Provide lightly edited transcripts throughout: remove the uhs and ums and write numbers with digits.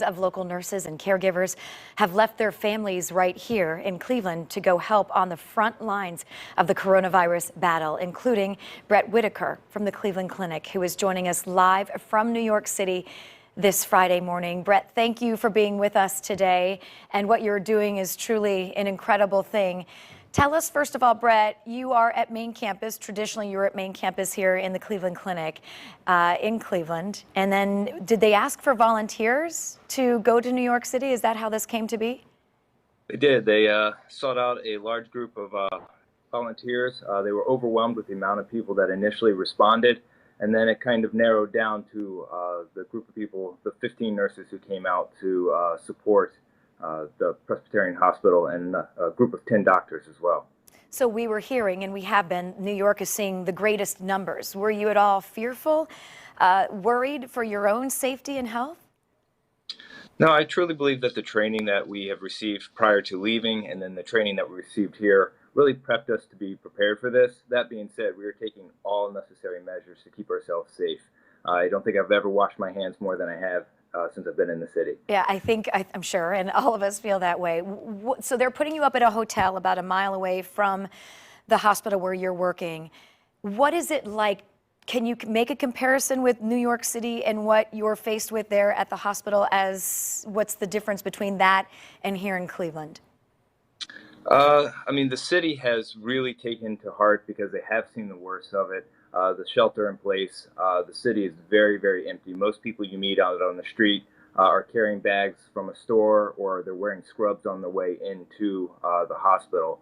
Of local nurses and caregivers have left their families right here in Cleveland to go help on the front lines of the coronavirus battle, including Brett Whitaker from the Cleveland Clinic, who is joining us live from New York City this Friday morning. Brett, thank you for being with us today. And what you're doing is truly an incredible thing. Tell us, first of all, Brett, you are at main campus. Traditionally, you're at main campus here in the Cleveland Clinic in Cleveland. And then did they ask for volunteers to go to New York City? Is that how this came to be? They did. They sought out a large group of volunteers. They were overwhelmed with the amount of people that initially responded. And then it kind of narrowed down to the group of people, the 15 nurses who came out to support the Presbyterian Hospital, and a group of 10 doctors as well. So we were hearing, and we have been, New York is seeing the greatest numbers. Were you at all fearful, worried for your own safety and health? No, I truly believe that the training that we have received prior to leaving, and then the training that we received here, really prepped us to be prepared for this. That being said, we are taking all necessary measures to keep ourselves safe. I don't think I've ever washed my hands more than I have since I've been in the city. Yeah, I'm sure, and all of us feel that way. So they're putting you up at a hotel about a mile away from the hospital where you're working. What is it like? Can you make a comparison with New York City and what you're faced with there at the hospital? As what's the difference between that and here in Cleveland? I mean, the city has really taken to heart because they have seen the worst of it. The shelter in place, the city is very, very empty. Most people you meet out on the street are carrying bags from a store, or they're wearing scrubs on the way into the hospital.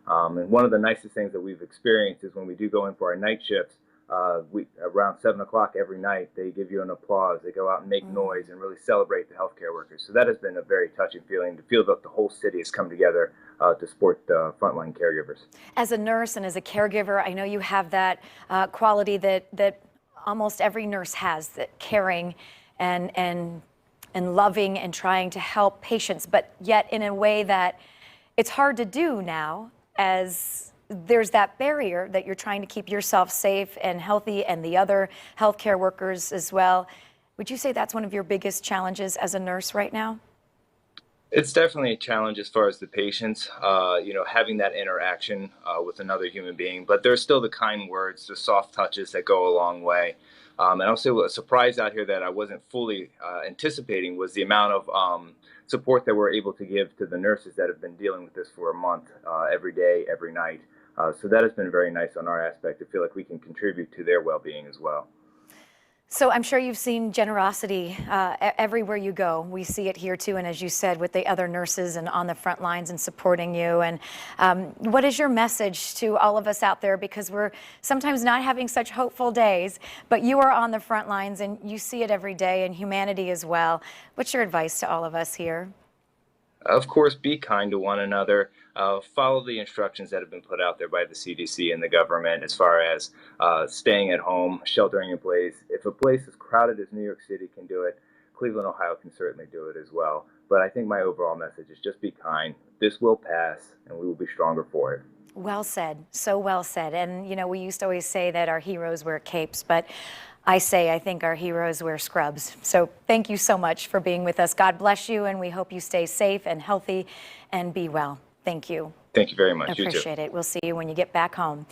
And one of the nicest things that we've experienced is when we do go in for our night shifts, around 7 o'clock every night, they give you an applause. They go out and make noise and really celebrate the healthcare workers. So that has been a very touching feeling, to feel that the whole city has come together to support frontline caregivers. As a nurse and as a caregiver, I know you have that quality that almost every nurse has, that caring and loving and trying to help patients, but yet in a way that it's hard to do now, as there's that barrier that you're trying to keep yourself safe and healthy, and the other healthcare workers as well. Would you say that's one of your biggest challenges as a nurse right now? It's definitely a challenge as far as the patients, having that interaction with another human being. But there's still the kind words, the soft touches that go a long way. And also a surprise out here that I wasn't fully anticipating was the amount of support that we're able to give to the nurses that have been dealing with this for a month, every day, every night. So that has been very nice on our aspect, to feel like we can contribute to their well-being as well. So I'm sure you've seen generosity everywhere you go. We see it here too, and as you said, with the other nurses and on the front lines and supporting you. And what is your message to all of us out there? Because we're sometimes not having such hopeful days, but you are on the front lines and you see it every day, and humanity as well. What's your advice to all of us here? Of course, be kind to one another. Follow the instructions that have been put out there by the CDC and the government, as far as staying at home, sheltering in place. If a place as crowded as New York City can do it, Cleveland, Ohio can certainly do it as well. But I think my overall message is just be kind. This will pass, and we will be stronger for it. Well said. So well said. And, we used to always say that our heroes wear capes, but I think our heroes wear scrubs. So thank you so much for being with us. God bless you, and we hope you stay safe and healthy and be well. Thank you. Thank you very much. Appreciate it. We'll see you when you get back home.